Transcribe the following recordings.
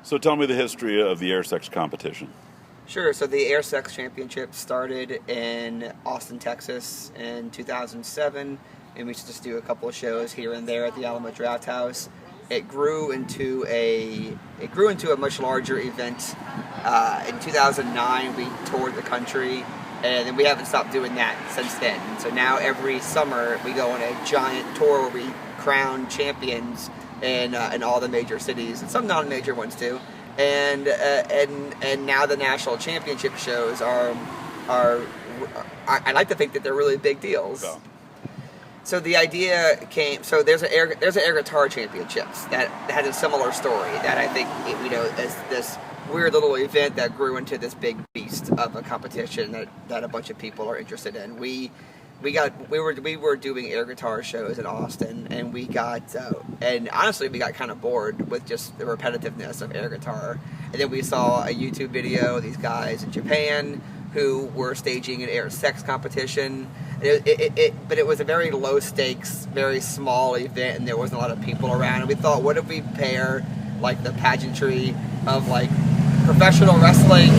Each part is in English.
So tell me the history of the air sex competition. Sure. So the Air Sex Championship started in Austin, Texas in 2007, and we used to just do a couple of shows here and there at the Alamo Draft House. It grew into a much larger event. In 2009, we toured the country, and then we haven't stopped doing that since then. So now every summer we go on a giant tour where we crown champions in all the major cities and some non-major ones too. And now the national championship shows are I like to think that they're really big deals. Oh. So the idea came. So there's an air guitar championships that has a similar story that I think is this weird little event that grew into this big beast of a competition that a bunch of people are interested in. We were doing air guitar shows in Austin, and and honestly we got kind of bored with just the repetitiveness of air guitar. And then we saw a YouTube video of these guys in Japan who were staging an air sex competition. But it was a very low stakes, very small event, and there wasn't a lot of people around. And we thought, what if we pair like the pageantry of like professional wrestling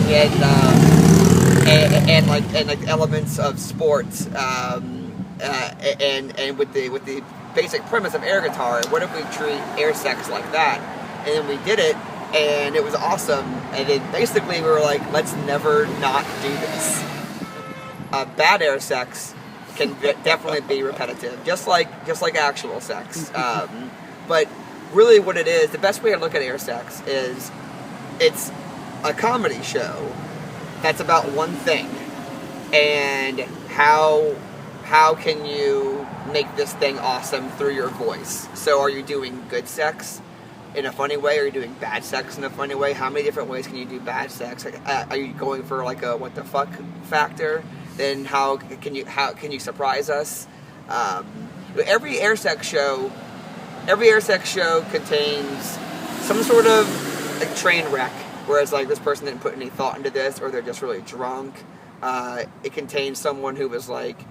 and like elements of sports, and with the basic premise of air guitar, what if we treat air sex like that? And then we did it, and it was awesome. And then basically we were like, let's never not do this. Bad air sex can definitely be repetitive, just like actual sex. But really, what it is, the best way to look at air sex is it's a comedy show that's about one thing, and how can you make this thing awesome through your voice? So, are you doing good sex in a funny way? Are you doing bad sex in a funny way? How many different ways can you do bad sex? Are you going for like a what the fuck factor? Then how can you surprise us? Every air sex show contains some sort of like train wreck, whereas like this person didn't put any thought into this, or they're just really drunk. It contains someone who was like,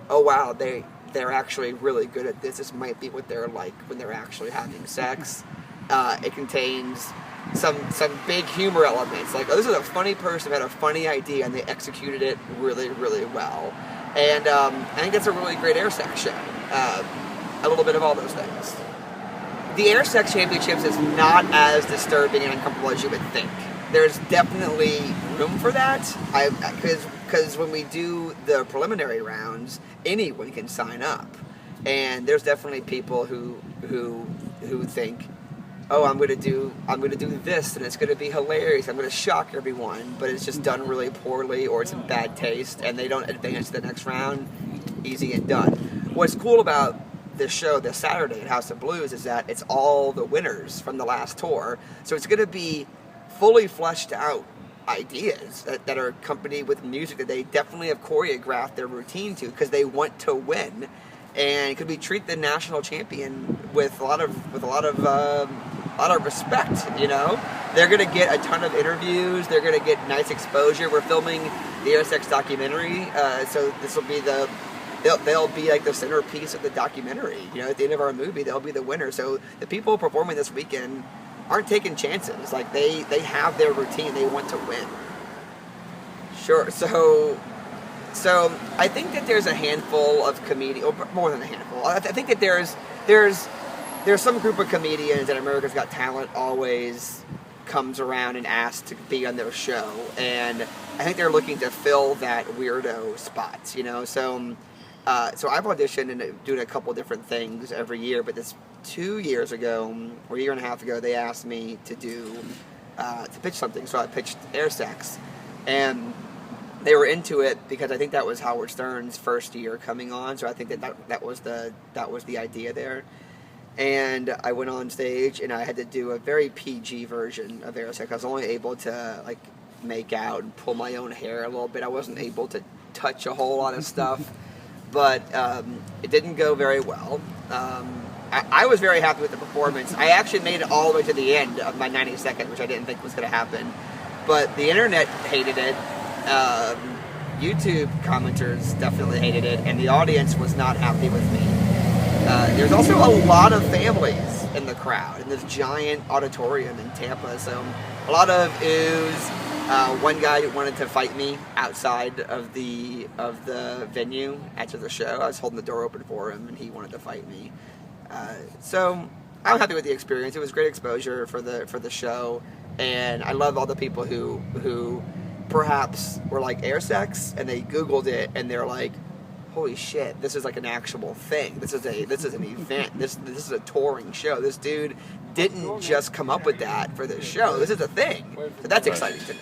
oh wow, they're actually really good at this. This might be what they're like when they're actually having sex. It contains some big humor elements, like, oh, this is a funny person who had a funny idea and they executed it really, really well. And I think that's a really great air sex show. A little bit of all those things. The Air Sex Championships is not as disturbing and uncomfortable as you would think. There's definitely room for that, because when we do the preliminary rounds, anyone can sign up. And there's definitely people who think, oh, I'm gonna do this, and it's gonna be hilarious. I'm gonna shock everyone, but it's just done really poorly, or it's in bad taste, and they don't advance to the next round. Easy and done. What's cool about this show this Saturday at House of Blues is that it's all the winners from the last tour, so it's gonna be fully fleshed out ideas that are accompanied with music that they definitely have choreographed their routine to, because they want to win. And could we treat the national champion with a lot of respect? You know, they're gonna get a ton of interviews. They're gonna get nice exposure. We're filming the Air Sex documentary, so this will be they'll be like the centerpiece of the documentary. You know, at the end of our movie, they'll be the winner. So the people performing this weekend aren't taking chances. Like they have their routine. They want to win. Sure. So I think that there's a handful of comedians, or more than a handful. I think that there's some group of comedians that America's Got Talent always comes around and asks to be on their show, and I think they're looking to fill that weirdo spot, you know. So I've auditioned and doing a couple different things every year, but this 2 years ago, or a year and a half ago, they asked me to pitch something. So I pitched Air Sex, and they were into it because I think that was Howard Stern's first year coming on. So I think that was the idea there. And I went on stage and I had to do a very PG version of Air Sex. I was only able to like make out and pull my own hair a little bit. I wasn't able to touch a whole lot of stuff, but it didn't go very well. I was very happy with the performance. I actually made it all the way to the end of my 90 seconds, which I didn't think was going to happen. But the internet hated it. YouTube commenters definitely hated it, and the audience was not happy with me. There's also a lot of families in the crowd in this giant auditorium in Tampa. So a lot of oohs. One guy wanted to fight me outside of the venue after the show. I was holding the door open for him, and he wanted to fight me. So I'm happy with the experience. It was great exposure for the show, and I love all the people who perhaps were like air sex and they Googled it and they're like, holy shit, this is like an actual thing. This is an event. This is a touring show. This dude didn't just come up with that for this show. This is a thing. So that's exciting to me.